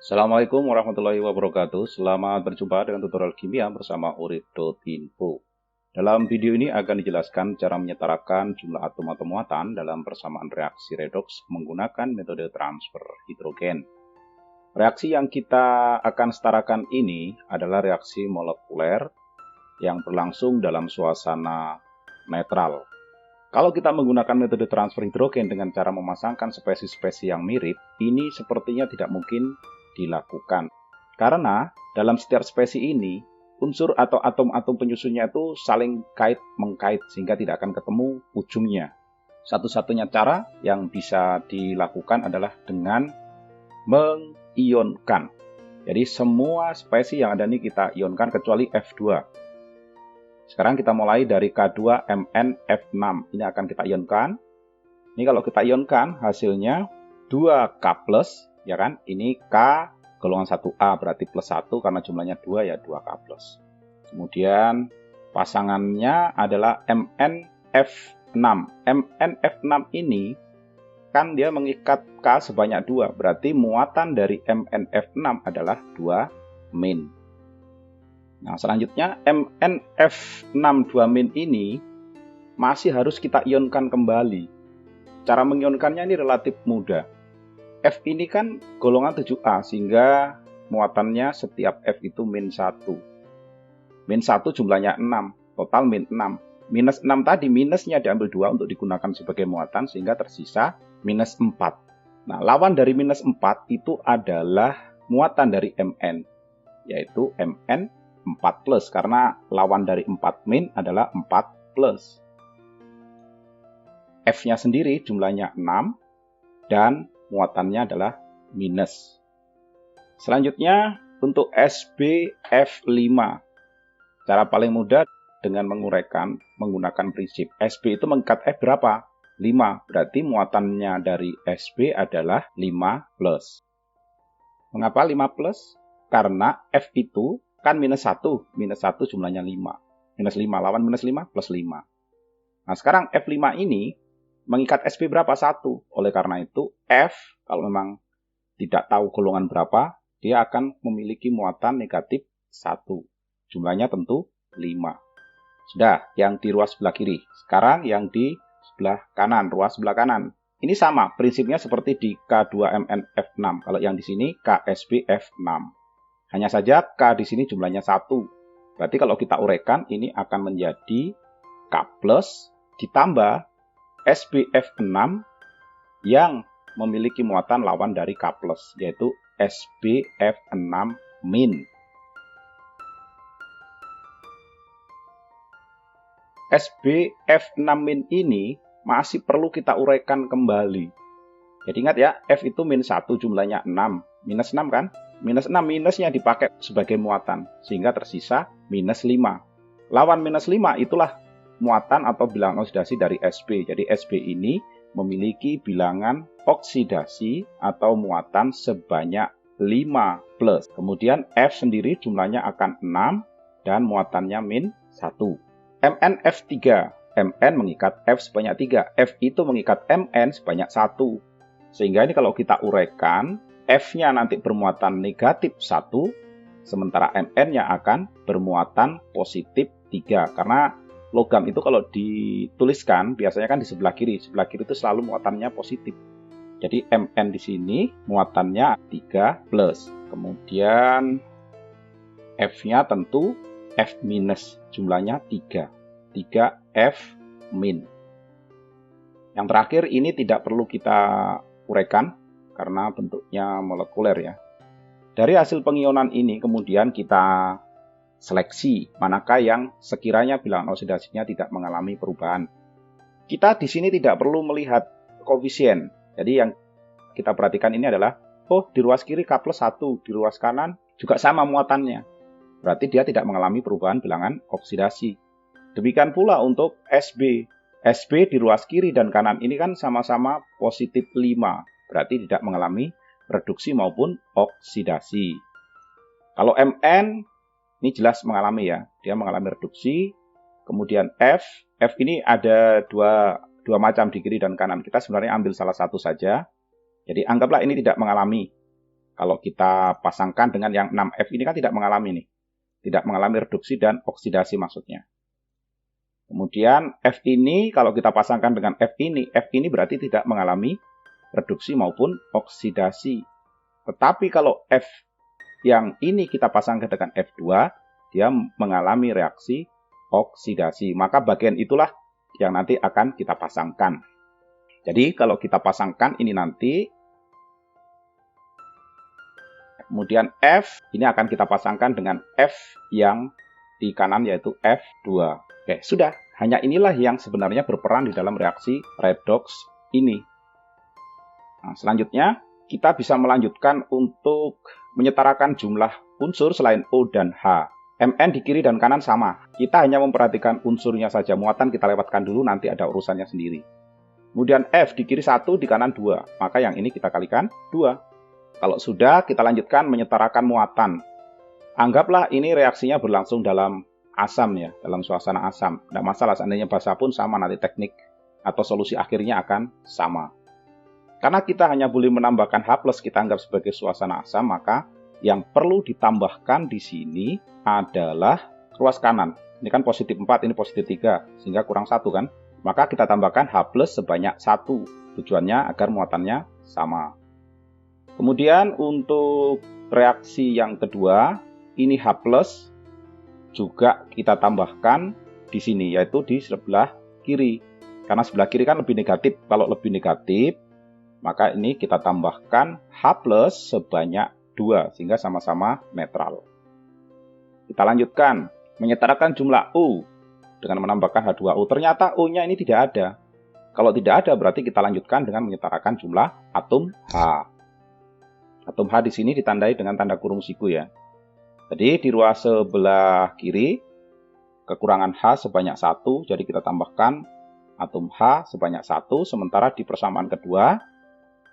Assalamualaikum warahmatullahi wabarakatuh. Selamat berjumpa dengan tutorial kimia bersama urid.info. Dalam video ini akan dijelaskan cara menyetarakan jumlah atom atau muatan dalam persamaan reaksi redoks menggunakan metode transfer hidrogen. Reaksi yang kita akan setarakan ini adalah reaksi molekuler yang berlangsung dalam suasana netral. Kalau kita menggunakan metode transfer hidrogen dengan cara memasangkan spesies-spesies yang mirip, ini sepertinya tidak mungkin dilakukan. Karena dalam setiap spesies ini, unsur atau atom-atom penyusunnya itu saling kait-mengkait sehingga tidak akan ketemu ujungnya. Satu-satunya cara yang bisa dilakukan adalah dengan mengionkan. Jadi semua spesies yang ada ini kita ionkan kecuali F2. Sekarang kita mulai dari K2MnF6. Ini akan kita ionkan. Ini kalau kita ionkan hasilnya 2K+, ya kan? Ini K golongan 1A berarti plus 1 karena jumlahnya 2 ya 2K+. Kemudian pasangannya adalah MnF6. MnF6 ini kan dia mengikat K sebanyak 2. Berarti muatan dari MnF6 adalah 2-. Nah, selanjutnya MnF6 2- ini masih harus kita ionkan kembali. Cara mengionkannya ini relatif mudah. F ini kan golongan 7A sehingga muatannya setiap F itu -1. -1 jumlahnya 6, total -6. -6 tadi minusnya diambil 2 untuk digunakan sebagai muatan sehingga tersisa -4. Nah, lawan dari -4 itu adalah muatan dari Mn, yaitu Mn 4+, karena lawan dari 4- adalah 4+. F-nya sendiri jumlahnya 6 dan muatannya adalah minus. Selanjutnya untuk SbF5. Cara paling mudah dengan menguraikan menggunakan prinsip Sb itu mengikat F berapa? 5. Berarti muatannya dari Sb adalah 5+. Mengapa 5+? Karena F itu kan -1 jumlahnya 5. -5 lawan -5 plus 5. Nah, sekarang F5 ini mengikat Sb berapa? 1. Oleh karena itu, F kalau memang tidak tahu golongan berapa, dia akan memiliki muatan negatif 1. Jumlahnya tentu 5. Sudah, yang di ruas sebelah kiri. Sekarang yang di sebelah kanan, ruas sebelah kanan. Ini sama, prinsipnya seperti di K2MnF6. Kalau yang di sini KSbF6. Hanya saja K di sini jumlahnya 1. Berarti kalau kita uraikan, ini akan menjadi K+ ditambah SbF6 yang memiliki muatan lawan dari K+, yaitu SbF6-. SbF6- ini masih perlu kita uraikan kembali. Jadi ingat ya, F itu -1 jumlahnya 6. -6 kan? -6 minusnya dipakai sebagai muatan, sehingga tersisa -5. Lawan -5 itulah muatan atau bilangan oksidasi dari Sb. Jadi Sb ini memiliki bilangan oksidasi atau muatan sebanyak 5+. Kemudian F sendiri jumlahnya akan 6 dan muatannya -1. MnF3. Mn mengikat F sebanyak 3. F itu mengikat Mn sebanyak 1. Sehingga ini kalau kita uraikan, F-nya nanti bermuatan negatif 1, sementara Mn-nya akan bermuatan positif 3. Karena logam itu kalau dituliskan, biasanya kan di sebelah kiri. Sebelah kiri itu selalu muatannya positif. Jadi Mn di sini muatannya 3+. Kemudian F-nya tentu F-, jumlahnya 3. 3F-. Yang terakhir ini tidak perlu kita uraikan karena bentuknya molekuler ya. Dari hasil pengionan ini kemudian kita seleksi manakah yang sekiranya bilangan oksidasinya tidak mengalami perubahan. Kita di sini tidak perlu melihat koefisien. Jadi yang kita perhatikan ini adalah, oh di ruas kiri K+1, di ruas kanan juga sama muatannya. Berarti dia tidak mengalami perubahan bilangan oksidasi. Demikian pula untuk Sb. Sb di ruas kiri dan kanan ini kan sama-sama positif 5. Berarti tidak mengalami reduksi maupun oksidasi. Kalau Mn, ini jelas mengalami ya. Dia mengalami reduksi. Kemudian F ini ada dua macam di kiri dan kanan. Kita sebenarnya ambil salah satu saja. Jadi anggaplah ini tidak mengalami. Kalau kita pasangkan dengan yang 6F ini kan tidak mengalami nih. Tidak mengalami reduksi dan oksidasi maksudnya. Kemudian F ini kalau kita pasangkan dengan F ini berarti tidak mengalami reduksi maupun oksidasi. Tetapi kalau F yang ini kita pasangkan dengan F2, dia mengalami reaksi oksidasi. Maka bagian itulah yang nanti akan kita pasangkan. Jadi kalau kita pasangkan ini nanti, kemudian F ini akan kita pasangkan dengan F yang di kanan yaitu F2. Oke, sudah. Hanya inilah yang sebenarnya berperan di dalam reaksi redox ini. Nah, selanjutnya kita bisa melanjutkan untuk menyetarakan jumlah unsur selain O dan H. Mn di kiri dan kanan sama. Kita hanya memperhatikan unsurnya saja. Muatan kita lewatkan dulu, nanti ada urusannya sendiri. Kemudian F di kiri 1, di kanan 2. Maka yang ini kita kalikan 2. Kalau sudah, kita lanjutkan menyetarakan muatan. Anggaplah ini reaksinya berlangsung dalam asam ya, dalam suasana asam. Tidak masalah, seandainya basa pun sama, nanti teknik atau solusi akhirnya akan sama. Karena kita hanya boleh menambahkan H+, kita anggap sebagai suasana asam, maka yang perlu ditambahkan di sini adalah ruas kanan. Ini kan positif 4, ini positif 3, sehingga kurang 1 kan. Maka kita tambahkan H+ sebanyak 1. Tujuannya agar muatannya sama. Kemudian untuk reaksi yang kedua, ini H+ juga kita tambahkan di sini, yaitu di sebelah kiri. Karena sebelah kiri kan lebih negatif. Kalau lebih negatif, maka ini kita tambahkan H+ sebanyak 2, sehingga sama-sama netral. Kita lanjutkan, menyetarakan jumlah U dengan menambahkan H2O. Ternyata O-nya ini tidak ada. Kalau tidak ada, berarti kita lanjutkan dengan menyetarakan jumlah atom H. Atom H di sini ditandai dengan tanda kurung siku ya. Jadi di ruas sebelah kiri, kekurangan H sebanyak 1, jadi kita tambahkan atom H sebanyak 1, sementara di persamaan kedua,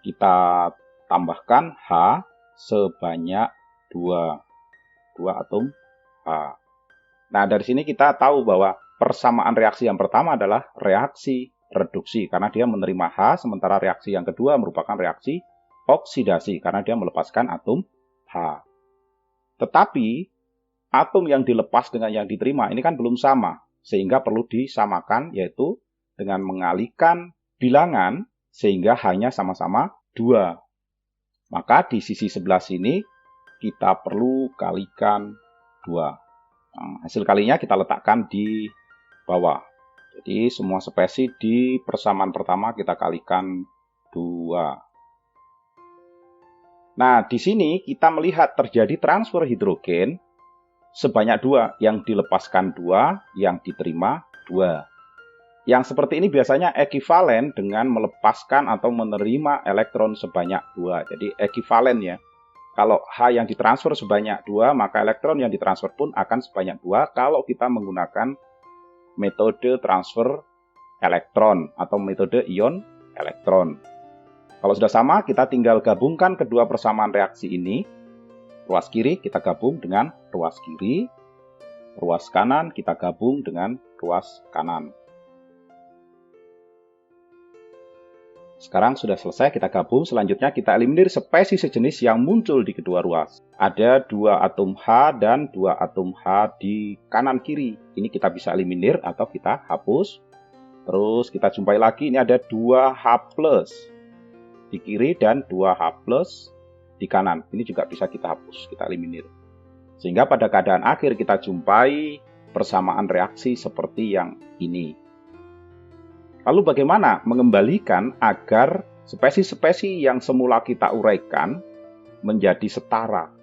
kita tambahkan H sebanyak 2 atom H. Nah, dari sini kita tahu bahwa persamaan reaksi yang pertama adalah reaksi reduksi, karena dia menerima H, sementara reaksi yang kedua merupakan reaksi oksidasi, karena dia melepaskan atom H. Tetapi, atom yang dilepas dengan yang diterima ini kan belum sama, sehingga perlu disamakan, yaitu dengan mengalihkan bilangan, sehingga hanya sama-sama 2. Maka di sisi sebelah sini, kita perlu kalikan 2. Nah, hasil kalinya kita letakkan di bawah. Jadi semua spesi di persamaan pertama kita kalikan 2. Nah, di sini kita melihat terjadi transfer hidrogen sebanyak 2. Yang dilepaskan 2, yang diterima 2. Yang seperti ini biasanya ekivalen dengan melepaskan atau menerima elektron sebanyak 2. Jadi ekivalen ya. Kalau H yang ditransfer sebanyak 2, maka elektron yang ditransfer pun akan sebanyak 2 kalau kita menggunakan metode transfer elektron atau metode ion elektron. Kalau sudah sama, kita tinggal gabungkan kedua persamaan reaksi ini. Ruas kiri kita gabung dengan ruas kiri. Ruas kanan kita gabung dengan ruas kanan. Sekarang sudah selesai, kita gabung. Selanjutnya kita eliminir spesies sejenis yang muncul di kedua ruas. Ada 2 atom H dan 2 atom H di kanan kiri. Ini kita bisa eliminir atau kita hapus. Terus kita jumpai lagi, ini ada 2 H+ di kiri dan 2 H+ di kanan. Ini juga bisa kita hapus, kita eliminir. Sehingga pada keadaan akhir kita jumpai persamaan reaksi seperti yang ini. Lalu bagaimana mengembalikan agar spesies-spesies yang semula kita uraikan menjadi setara?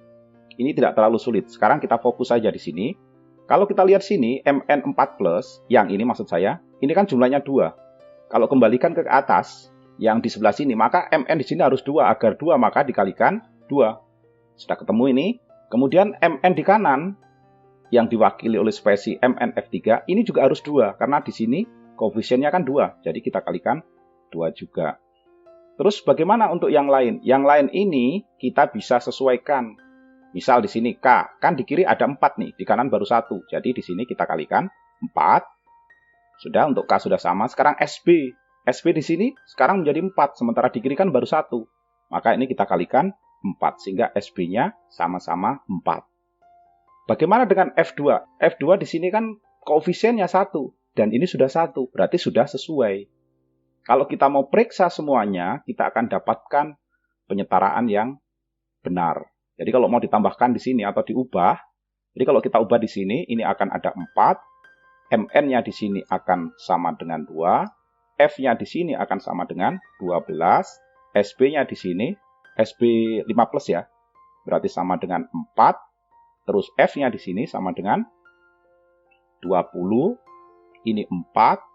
Ini tidak terlalu sulit. Sekarang kita fokus saja di sini. Kalau kita lihat sini, Mn4+, yang ini maksud saya, ini kan jumlahnya 2. Kalau kembalikan ke atas, yang di sebelah sini, maka Mn di sini harus 2. Agar 2, maka dikalikan 2. Sudah ketemu ini. Kemudian Mn di kanan, yang diwakili oleh spesies MnF3, ini juga harus 2. Karena di sini koefisiennya kan 2. Jadi kita kalikan 2 juga. Terus bagaimana untuk yang lain? Yang lain ini kita bisa sesuaikan. Misal di sini K, kan di kiri ada 4 nih, di kanan baru 1. Jadi di sini kita kalikan 4. Sudah, untuk K sudah sama. Sekarang SB. SB di sini sekarang menjadi 4, sementara di kiri kan baru 1. Maka ini kita kalikan 4, sehingga Sb-nya sama-sama 4. Bagaimana dengan F2? F2 di sini kan koefisiennya 1, dan ini sudah 1, berarti sudah sesuai. Kalau kita mau periksa semuanya, kita akan dapatkan penyetaraan yang benar. Jadi kalau mau ditambahkan di sini atau diubah, jadi kalau kita ubah di sini, ini akan ada 4, Mn-nya di sini akan sama dengan 2, F-nya di sini akan sama dengan 12, Sb-nya di sini, Sb 5 plus ya, berarti sama dengan 4, terus F-nya di sini sama dengan 20, ini 4,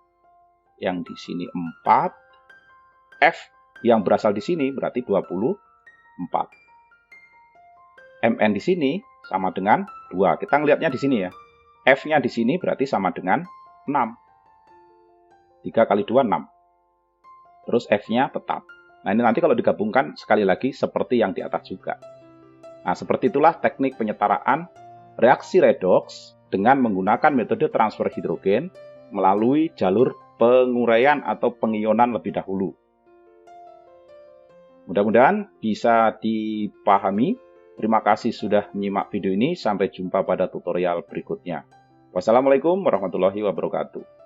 yang di sini 4, F yang berasal di sini berarti 24. Mn di sini sama dengan 2. Kita ngelihatnya di sini ya. F-nya di sini berarti sama dengan 6. 3 kali 2, 6. Terus F-nya tetap. Nah, ini nanti kalau digabungkan sekali lagi seperti yang di atas juga. Nah, seperti itulah teknik penyetaraan reaksi redoks dengan menggunakan metode transfer hidrogen melalui jalur penguraian atau pengionan lebih dahulu. Mudah-mudahan bisa dipahami. Terima kasih sudah menyimak video ini. Sampai jumpa pada tutorial berikutnya. Wassalamualaikum warahmatullahi wabarakatuh.